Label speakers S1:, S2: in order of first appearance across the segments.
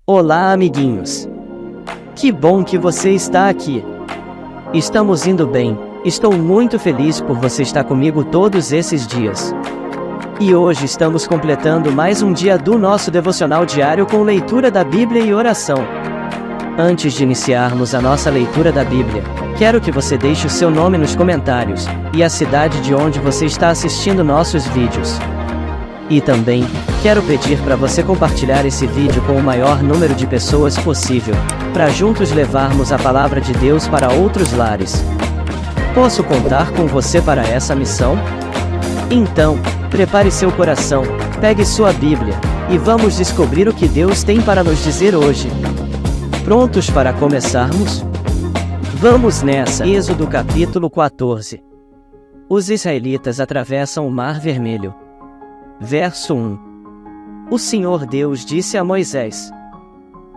S1: Olá, amiguinhos! Que bom que você está aqui! Estamos indo bem, estou muito feliz por você estar comigo todos esses dias. E hoje estamos completando mais um dia do nosso devocional diário com leitura da Bíblia e oração. Antes de iniciarmos a nossa leitura da Bíblia, quero que você deixe o seu nome nos comentários, e a cidade de onde você está assistindo nossos vídeos. E também, quero pedir para você compartilhar esse vídeo com o maior número de pessoas possível, para juntos levarmos a palavra de Deus para outros lares. Posso contar com você para essa missão? Então, prepare seu coração, pegue sua Bíblia, e vamos descobrir o que Deus tem para nos dizer hoje. Prontos para começarmos? Vamos nessa! Êxodo capítulo 14. Os israelitas atravessam o Mar Vermelho. Verso 1. O Senhor Deus disse a Moisés: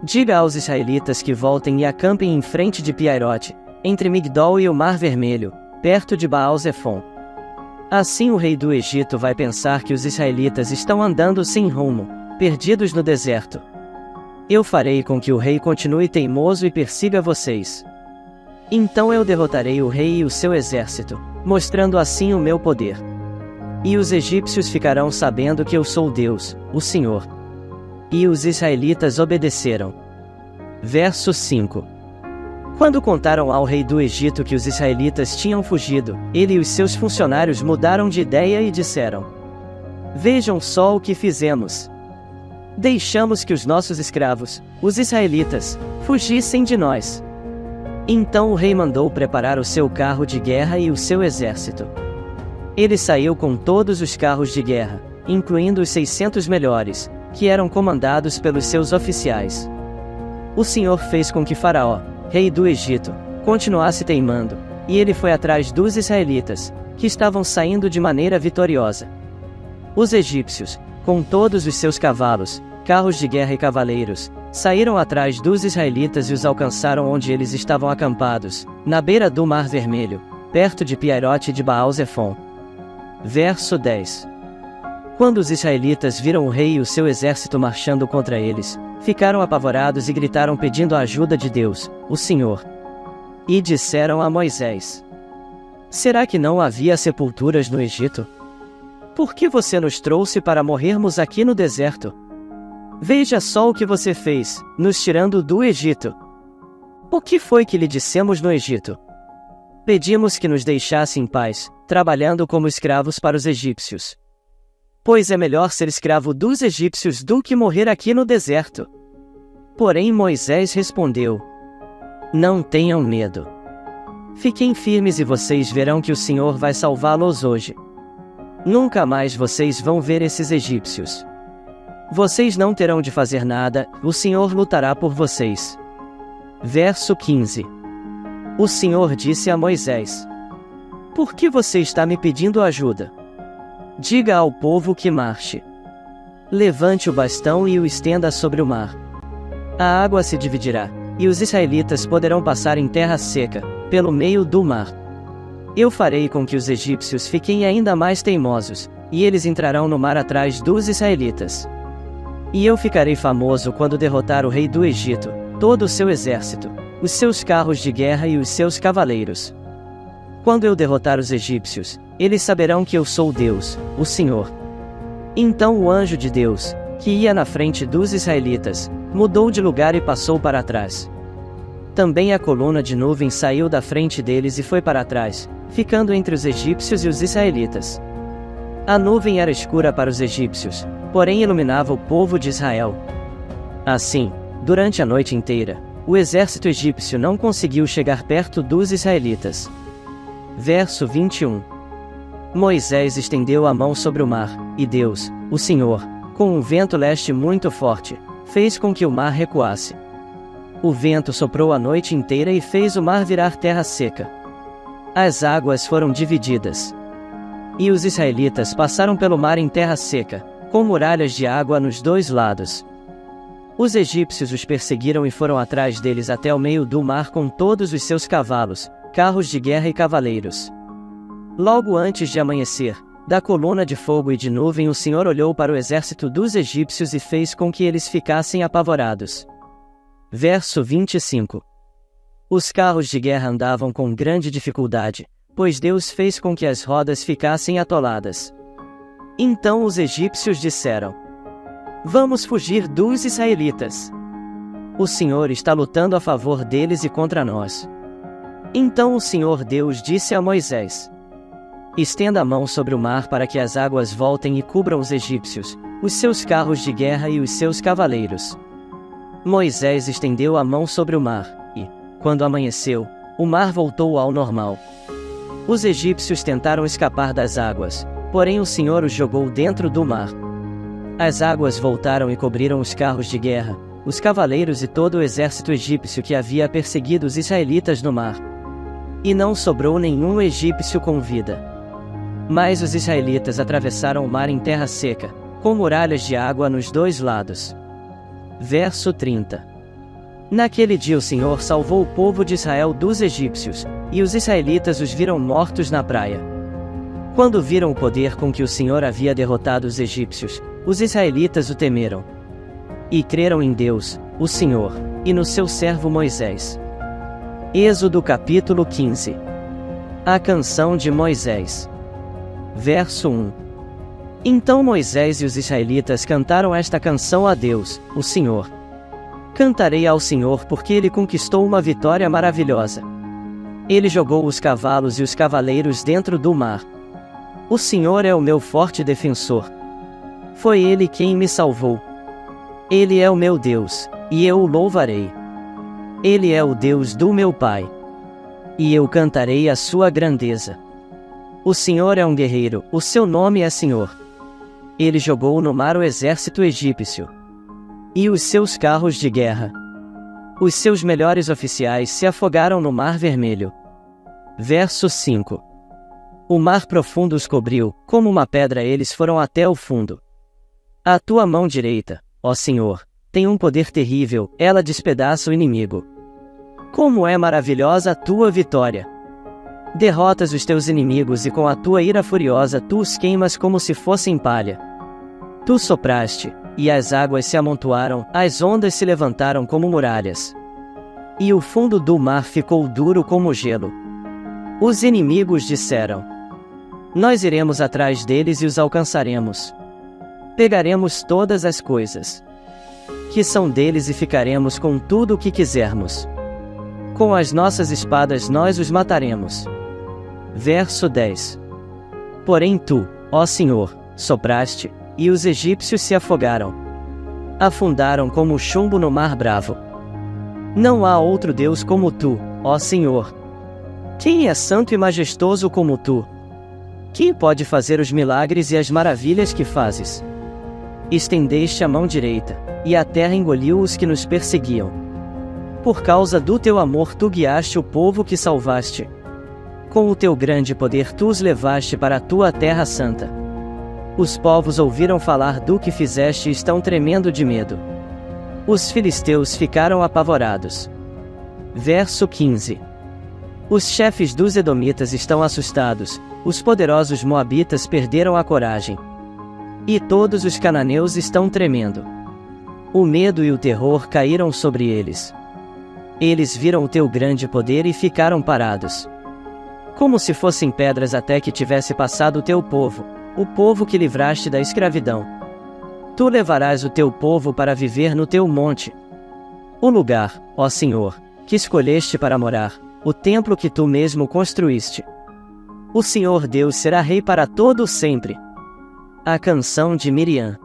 S1: diga aos israelitas que voltem e acampem em frente de Piairote, entre Migdol e o Mar Vermelho, perto de Baal-Zefon. Assim o rei do Egito vai pensar que os israelitas estão andando sem rumo, perdidos no deserto. Eu farei com que o rei continue teimoso e persiga vocês. Então eu derrotarei o rei e o seu exército, mostrando assim o meu poder. E os egípcios ficarão sabendo que eu sou Deus, o Senhor. E os israelitas obedeceram. Verso 5. Quando contaram ao rei do Egito que os israelitas tinham fugido, ele e os seus funcionários mudaram de ideia e disseram: vejam só o que fizemos. Deixamos que os nossos escravos, os israelitas, fugissem de nós. Então o rei mandou preparar o seu carro de guerra e o seu exército. Ele saiu com todos os carros de guerra, incluindo os 600 melhores, que eram comandados pelos seus oficiais. O Senhor fez com que Faraó, rei do Egito, continuasse teimando, e ele foi atrás dos israelitas, que estavam saindo de maneira vitoriosa. Os egípcios, com todos os seus cavalos, carros de guerra e cavaleiros, saíram atrás dos israelitas e os alcançaram onde eles estavam acampados, na beira do Mar Vermelho, perto de Piairote e de Baal-Zefon. Verso 10. Quando os israelitas viram o rei e o seu exército marchando contra eles, ficaram apavorados e gritaram pedindo a ajuda de Deus, o Senhor. E disseram a Moisés: será que não havia sepulturas no Egito? Por que você nos trouxe para morrermos aqui no deserto? Veja só o que você fez, nos tirando do Egito. O que foi que lhe dissemos no Egito? Pedimos que nos deixasse em paz, trabalhando como escravos para os egípcios. Pois é melhor ser escravo dos egípcios do que morrer aqui no deserto. Porém Moisés respondeu: não tenham medo. Fiquem firmes e vocês verão que o Senhor vai salvá-los hoje. Nunca mais vocês vão ver esses egípcios. Vocês não terão de fazer nada, o Senhor lutará por vocês. Verso 15. O Senhor disse a Moisés: por que você está me pedindo ajuda? Diga ao povo que marche. Levante o bastão e o estenda sobre o mar. A água se dividirá, e os israelitas poderão passar em terra seca, pelo meio do mar. Eu farei com que os egípcios fiquem ainda mais teimosos, e eles entrarão no mar atrás dos israelitas. E eu ficarei famoso quando derrotar o rei do Egito, todo o seu exército, os seus carros de guerra e os seus cavaleiros. Quando eu derrotar os egípcios, eles saberão que eu sou Deus, o Senhor. Então o anjo de Deus, que ia na frente dos israelitas, mudou de lugar e passou para trás. Também a coluna de nuvem saiu da frente deles e foi para trás, ficando entre os egípcios e os israelitas. A nuvem era escura para os egípcios, porém iluminava o povo de Israel. Assim, durante a noite inteira, o exército egípcio não conseguiu chegar perto dos israelitas. Verso 21. Moisés estendeu a mão sobre o mar, e Deus, o Senhor, com um vento leste muito forte, fez com que o mar recuasse. O vento soprou a noite inteira e fez o mar virar terra seca. As águas foram divididas. E os israelitas passaram pelo mar em terra seca, com muralhas de água nos dois lados. Os egípcios os perseguiram e foram atrás deles até o meio do mar com todos os seus cavalos, carros de guerra e cavaleiros. Logo antes de amanhecer, Da coluna de fogo e de nuvem o Senhor olhou para o exército dos egípcios e fez com que eles ficassem apavorados. Verso 25. Os carros de guerra andavam com grande dificuldade, pois Deus fez com que as rodas ficassem atoladas. Então os egípcios disseram: Vamos fugir dos israelitas. O Senhor está lutando a favor deles e contra nós. Então o Senhor Deus disse a Moisés: Estenda a mão sobre o mar para que as águas voltem e cubram os egípcios, os seus carros de guerra e os seus cavaleiros. Moisés estendeu a mão sobre o mar, e, quando amanheceu, o mar voltou ao normal. Os egípcios tentaram escapar das águas, porém o Senhor os jogou dentro do mar. As águas voltaram e cobriram os carros de guerra, os cavaleiros e todo o exército egípcio que havia perseguido os israelitas no mar. E não sobrou nenhum egípcio com vida. Mas os israelitas atravessaram o mar em terra seca, com muralhas de água nos dois lados. Verso 30. Naquele dia o Senhor salvou o povo de Israel dos egípcios, e os israelitas os viram mortos na praia. Quando viram o poder com que o Senhor havia derrotado os egípcios, os israelitas o temeram. E creram em Deus, o Senhor, e no seu servo Moisés. Êxodo capítulo 15. A canção de Moisés. Verso 1. Então Moisés e os israelitas cantaram esta canção a Deus, o Senhor. Cantarei ao Senhor porque ele conquistou uma vitória maravilhosa. Ele jogou os cavalos e os cavaleiros dentro do mar. O Senhor é o meu forte defensor. Foi ele quem me salvou. Ele é o meu Deus, e eu o louvarei. Ele é o Deus do meu pai. E eu cantarei a sua grandeza. O Senhor é um guerreiro, o seu nome é Senhor. Ele jogou no mar o exército egípcio e os seus carros de guerra. Os seus melhores oficiais se afogaram no Mar Vermelho. Verso 5. O mar profundo os cobriu, como uma pedra eles foram até o fundo. A tua mão direita, ó Senhor, tem um poder terrível, ela despedaça o inimigo. Como é maravilhosa a tua vitória! Derrotas os teus inimigos e com a tua ira furiosa tu os queimas como se fossem palha. Tu sopraste, e as águas se amontoaram, as ondas se levantaram como muralhas. E o fundo do mar ficou duro como gelo. Os inimigos disseram: Nós iremos atrás deles e os alcançaremos. Pegaremos todas as coisas que são deles e ficaremos com tudo o que quisermos. Com as nossas espadas nós os mataremos. Verso 10. Porém tu, ó Senhor, sopraste, e os egípcios se afogaram. Afundaram como chumbo no mar bravo. Não há outro Deus como tu, ó Senhor. Quem é santo e majestoso como tu? Quem pode fazer os milagres e as maravilhas que fazes? Estendeste a mão direita, e a terra engoliu os que nos perseguiam. Por causa do teu amor tu guiaste o povo que salvaste. Com o teu grande poder tu os levaste para a tua terra santa. Os povos ouviram falar do que fizeste e estão tremendo de medo. Os filisteus ficaram apavorados. Verso 15. Os chefes dos edomitas estão assustados, os poderosos moabitas perderam a coragem. E todos os cananeus estão tremendo. O medo e o terror caíram sobre eles. Eles viram o teu grande poder e ficaram parados, como se fossem pedras até que tivesse passado o teu povo, o povo que livraste da escravidão. Tu levarás o teu povo para viver no teu monte. O lugar, ó Senhor, que escolheste para morar, o templo que tu mesmo construíste. O Senhor Deus será rei para todo o sempre. A canção de Miriam.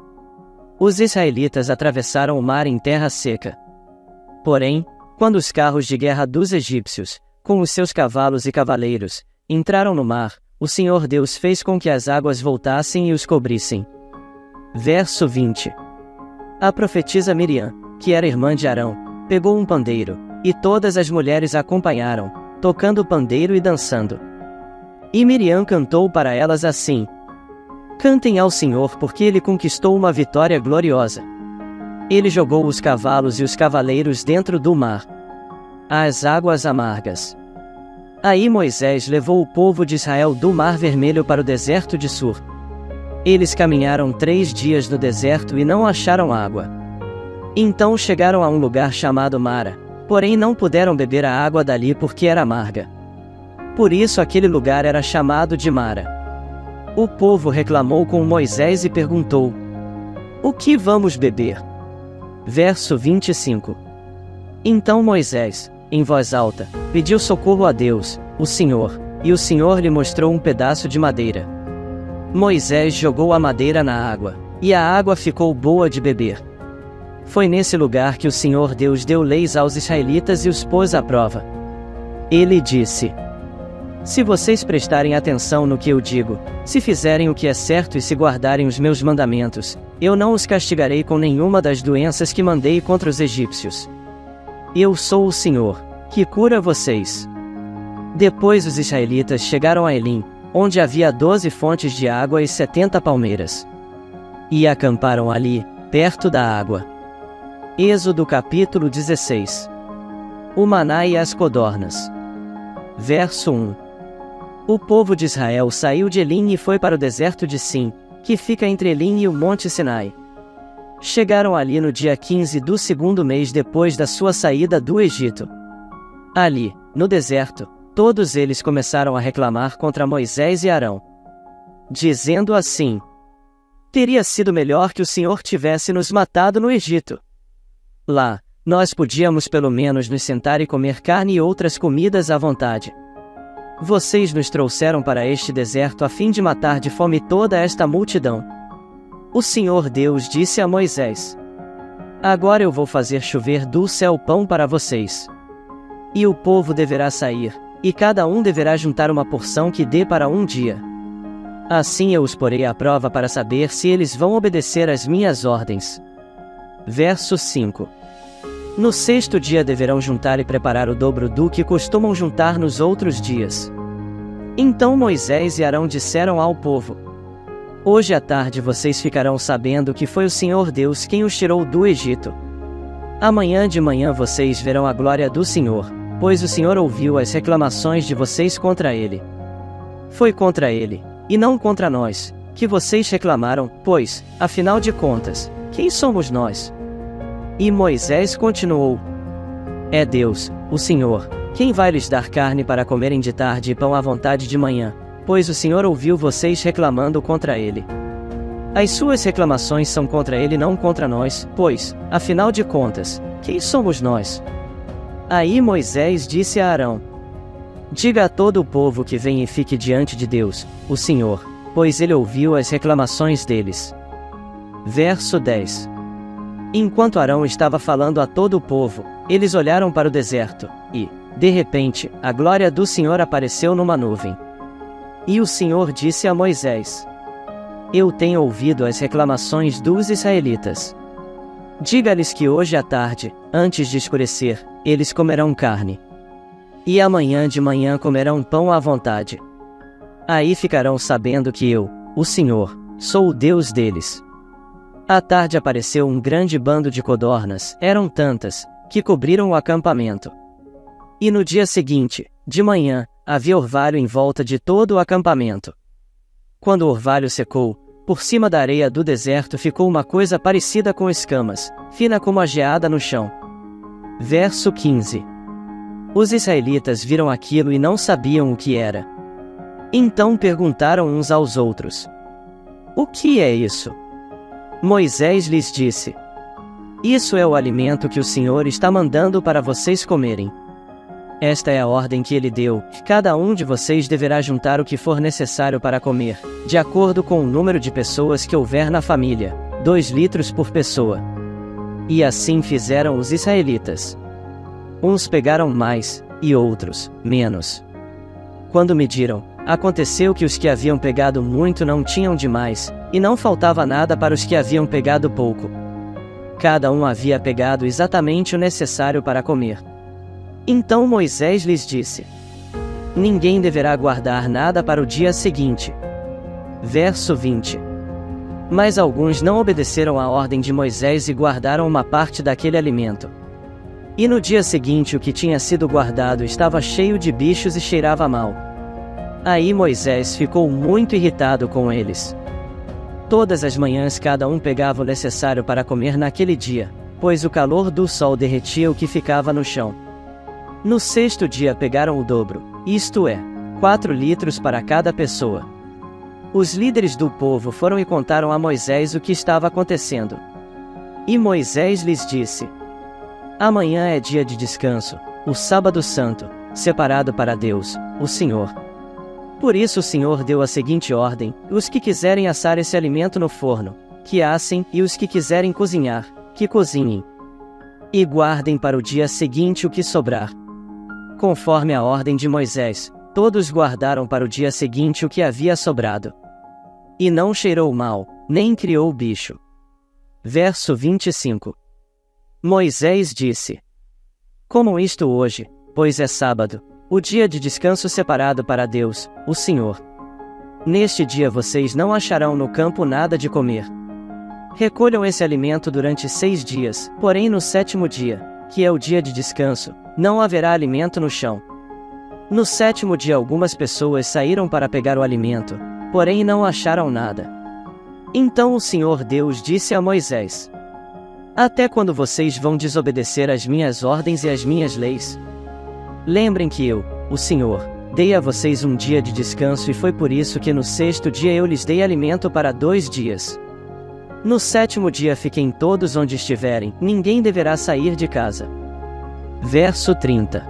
S1: Os israelitas atravessaram o mar em terra seca. Porém, quando os carros de guerra dos egípcios, com os seus cavalos e cavaleiros, entraram no mar, o Senhor Deus fez com que as águas voltassem e os cobrissem. Verso 20. A profetisa Miriam, que era irmã de Arão, pegou um pandeiro, e todas as mulheres a acompanharam, tocando o pandeiro e dançando. E Miriam cantou para elas assim: Cantem ao Senhor porque ele conquistou uma vitória gloriosa. Ele jogou os cavalos e os cavaleiros dentro do mar, às águas amargas. Aí Moisés levou o povo de Israel do Mar Vermelho para o deserto de Sur. Eles caminharam 3 dias no deserto e não acharam água. Então chegaram a um lugar chamado Mara, porém não puderam beber a água dali porque era amarga. Por isso aquele lugar era chamado de Mara. O povo reclamou com Moisés e perguntou: O que vamos beber? Verso 25. Então Moisés, em voz alta, pediu socorro a Deus, o Senhor, e o Senhor lhe mostrou um pedaço de madeira. Moisés jogou a madeira na água, e a água ficou boa de beber. Foi nesse lugar que o Senhor Deus deu leis aos israelitas e os pôs à prova. Ele disse: Se vocês prestarem atenção no que eu digo, se fizerem o que é certo e se guardarem os meus mandamentos, eu não os castigarei com nenhuma das doenças que mandei contra os egípcios. Eu sou o Senhor, que cura vocês. Depois os israelitas chegaram a Elim, onde havia 12 fontes de água e 70 palmeiras. E acamparam ali, perto da água. Êxodo capítulo 16. O maná e as codornas. Verso 1. O povo de Israel saiu de Elim e foi para o deserto de Sim, que fica entre Elim e o monte Sinai. Chegaram ali no dia 15 do segundo mês depois da sua saída do Egito. Ali, no deserto, todos eles começaram a reclamar contra Moisés e Arão, dizendo assim: Teria sido melhor que o Senhor tivesse nos matado no Egito. Lá, nós podíamos pelo menos nos sentar e comer carne e outras comidas à vontade. Vocês nos trouxeram para este deserto a fim de matar de fome toda esta multidão. O Senhor Deus disse a Moisés: Agora eu vou fazer chover do céu pão para vocês. E o povo deverá sair, e cada um deverá juntar uma porção que dê para um dia. Assim eu os porei à prova para saber se eles vão obedecer às minhas ordens. Verso 5. No sexto dia deverão juntar e preparar o dobro do que costumam juntar nos outros dias. Então Moisés e Arão disseram ao povo: Hoje à tarde vocês ficarão sabendo que foi o Senhor Deus quem os tirou do Egito. Amanhã de manhã vocês verão a glória do Senhor, pois o Senhor ouviu as reclamações de vocês contra ele. Foi contra ele, e não contra nós, que vocês reclamaram, pois, afinal de contas, quem somos nós? E Moisés continuou: É Deus, o Senhor, quem vai lhes dar carne para comerem de tarde e pão à vontade de manhã, pois o Senhor ouviu vocês reclamando contra ele. As suas reclamações são contra ele, não contra nós, pois, afinal de contas, quem somos nós? Aí Moisés disse a Arão: Diga a todo o povo que vem e fique diante de Deus, o Senhor, pois ele ouviu as reclamações deles. Verso 10. Enquanto Arão estava falando a todo o povo, eles olharam para o deserto, e, de repente, a glória do Senhor apareceu numa nuvem. E o Senhor disse a Moisés: Eu tenho ouvido as reclamações dos israelitas. Diga-lhes que hoje à tarde, antes de escurecer, eles comerão carne. E amanhã de manhã comerão pão à vontade. Aí ficarão sabendo que eu, o Senhor, sou o Deus deles. À tarde apareceu um grande bando de codornas, eram tantas, que cobriram o acampamento. E no dia seguinte, de manhã, havia orvalho em volta de todo o acampamento. Quando o orvalho secou, por cima da areia do deserto ficou uma coisa parecida com escamas, fina como a geada no chão. Verso 15. Os israelitas viram aquilo e não sabiam o que era. Então perguntaram uns aos outros: O que é isso? Moisés lhes disse: Isso é o alimento que o Senhor está mandando para vocês comerem. Esta é a ordem que ele deu: cada um de vocês deverá juntar o que for necessário para comer, de acordo com o número de pessoas que houver na família, 2 litros por pessoa. E assim fizeram os israelitas. Uns pegaram mais, e outros, menos. Quando mediram, aconteceu que os que haviam pegado muito não tinham demais, e não faltava nada para os que haviam pegado pouco. Cada um havia pegado exatamente o necessário para comer. Então Moisés lhes disse: Ninguém deverá guardar nada para o dia seguinte. Verso 20. Mas alguns não obedeceram à ordem de Moisés e guardaram uma parte daquele alimento. E no dia seguinte o que tinha sido guardado estava cheio de bichos e cheirava mal. Aí Moisés ficou muito irritado com eles. Todas as manhãs cada um pegava o necessário para comer naquele dia, pois o calor do sol derretia o que ficava no chão. No sexto dia pegaram o dobro, isto é, 4 litros para cada pessoa. Os líderes do povo foram e contaram a Moisés o que estava acontecendo. E Moisés lhes disse: Amanhã é dia de descanso, o sábado santo, separado para Deus, o Senhor. Por isso o Senhor deu a seguinte ordem: os que quiserem assar esse alimento no forno, que assem, e os que quiserem cozinhar, que cozinhem. E guardem para o dia seguinte o que sobrar. Conforme a ordem de Moisés, todos guardaram para o dia seguinte o que havia sobrado. E não cheirou mal, nem criou bicho. Verso 25. Moisés disse: Comam isto hoje, pois é sábado, o dia de descanso separado para Deus, o Senhor. Neste dia vocês não acharão no campo nada de comer. Recolham esse alimento durante 6 dias, porém no 7º dia, que é o dia de descanso, não haverá alimento no chão. No 7º dia algumas pessoas saíram para pegar o alimento, porém não acharam nada. Então o Senhor Deus disse a Moisés: Até quando vocês vão desobedecer às minhas ordens e às minhas leis? Lembrem que eu, o Senhor, dei a vocês um dia de descanso e foi por isso que no 6º dia eu lhes dei alimento para 2 dias. No 7º dia fiquem todos onde estiverem, ninguém deverá sair de casa. Verso 30.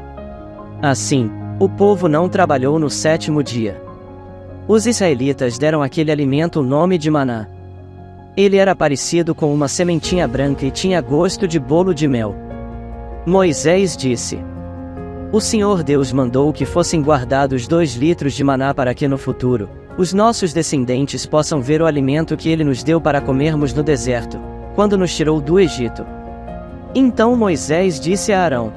S1: Assim, o povo não trabalhou no 7º dia. Os israelitas deram àquele alimento o nome de maná. Ele era parecido com uma sementinha branca e tinha gosto de bolo de mel. Moisés disse: O Senhor Deus mandou que fossem guardados 2 litros de maná para que no futuro, os nossos descendentes possam ver o alimento que ele nos deu para comermos no deserto, quando nos tirou do Egito. Então Moisés disse a Arão: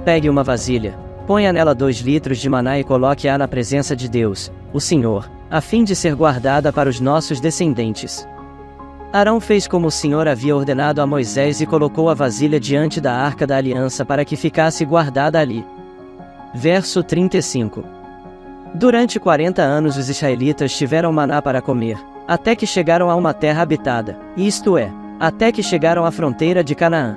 S1: Pegue uma vasilha, ponha nela 2 litros de maná e coloque-a na presença de Deus, o Senhor, a fim de ser guardada para os nossos descendentes. Arão fez como o Senhor havia ordenado a Moisés e colocou a vasilha diante da arca da aliança para que ficasse guardada ali. Verso 35. Durante 40 anos os israelitas tiveram maná para comer, até que chegaram a uma terra habitada, isto é, até que chegaram à fronteira de Canaã.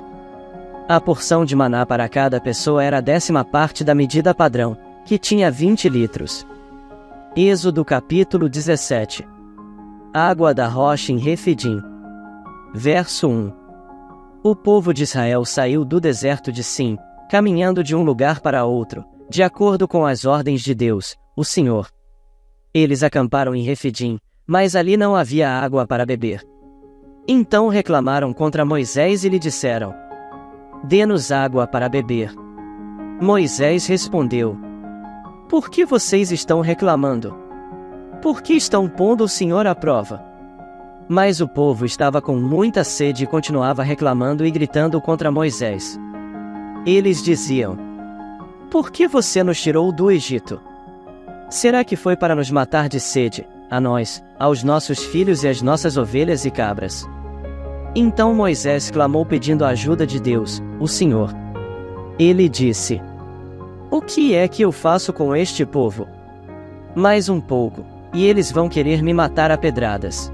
S1: A porção de maná para cada pessoa era a 10ª parte da medida padrão, que tinha 20 litros. Êxodo capítulo 17. Água da rocha em Refidim. Verso 1. O povo de Israel saiu do deserto de Sim, caminhando de um lugar para outro, de acordo com as ordens de Deus, o Senhor. Eles acamparam em Refidim, mas ali não havia água para beber. Então reclamaram contra Moisés e lhe disseram: Dê-nos água para beber. Moisés respondeu: Por que vocês estão reclamando? Por que estão pondo o Senhor à prova? Mas o povo estava com muita sede e continuava reclamando e gritando contra Moisés. Eles diziam: Por que você nos tirou do Egito? Será que foi para nos matar de sede, a nós, aos nossos filhos e às nossas ovelhas e cabras? Então Moisés clamou pedindo a ajuda de Deus, o Senhor. Ele disse: O que é que eu faço com este povo? Mais um pouco, e eles vão querer me matar a pedradas.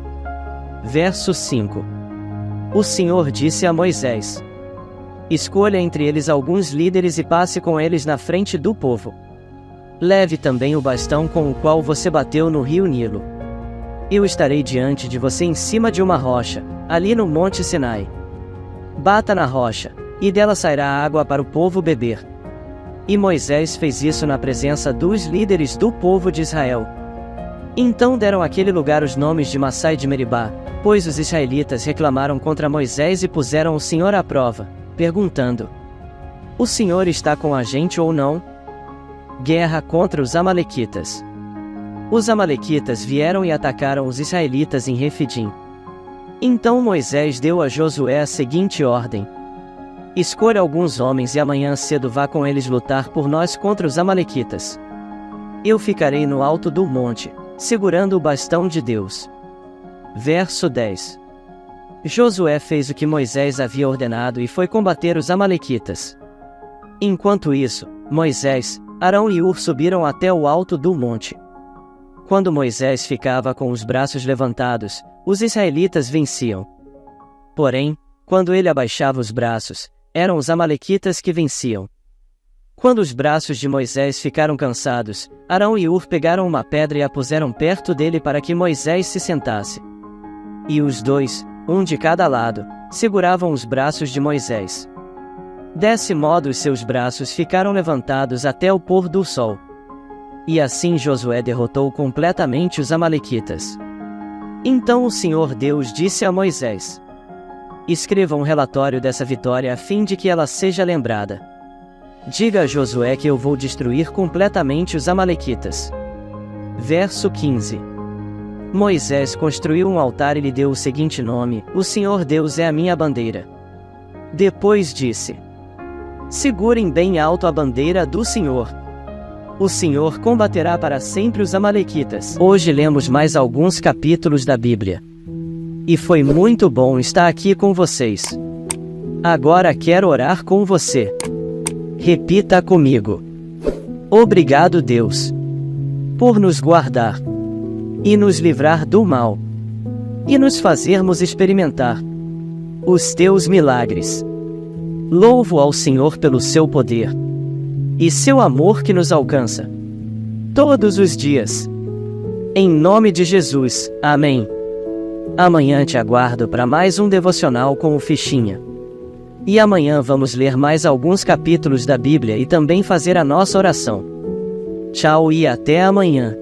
S1: Verso 5. O Senhor disse a Moisés: Escolha entre eles alguns líderes e passe com eles na frente do povo. Leve também o bastão com o qual você bateu no rio Nilo. Eu estarei diante de você em cima de uma rocha, ali no Monte Sinai. Bata na rocha, e dela sairá água para o povo beber. E Moisés fez isso na presença dos líderes do povo de Israel. Então deram àquele lugar os nomes de Massá e de Meribá, pois os israelitas reclamaram contra Moisés e puseram o Senhor à prova, perguntando: O Senhor está com a gente ou não? Guerra contra os amalequitas. Os amalequitas vieram e atacaram os israelitas em Refidim. Então Moisés deu a Josué a seguinte ordem: Escolha alguns homens e amanhã cedo vá com eles lutar por nós contra os amalequitas. Eu ficarei no alto do monte, segurando o bastão de Deus. Verso 10. Josué fez o que Moisés havia ordenado e foi combater os amalequitas. Enquanto isso, Moisés, Arão e Hur subiram até o alto do monte. Quando Moisés ficava com os braços levantados, os israelitas venciam. Porém, Quando ele abaixava os braços, eram os amalequitas que venciam. Quando os braços de Moisés ficaram cansados, Arão e Hur pegaram uma pedra e a puseram perto dele para que Moisés se sentasse. E os dois, um de cada lado, seguravam os braços de Moisés. Desse modo os seus braços ficaram levantados até o pôr do sol. E assim Josué derrotou completamente os amalequitas. Então o Senhor Deus disse a Moisés: escreva um relatório dessa vitória a fim de que ela seja lembrada. Diga a Josué que eu vou destruir completamente os amalequitas. Verso 15. Moisés construiu um altar e lhe deu o seguinte nome: O Senhor Deus é a minha bandeira. Depois disse: segurem bem alto a bandeira do Senhor. O Senhor combaterá para sempre os amalequitas. Hoje lemos mais alguns capítulos da Bíblia. E foi muito bom estar aqui com vocês. Agora quero orar com você. Repita comigo. Obrigado, Deus, por nos guardar e nos livrar do mal e nos fazermos experimentar os teus milagres. Louvo ao Senhor pelo seu poder e seu amor que nos alcança todos os dias. Em nome de Jesus, amém. Amanhã te aguardo para mais um devocional com o Fichinha. E amanhã vamos ler mais alguns capítulos da Bíblia e também fazer a nossa oração. Tchau e até amanhã.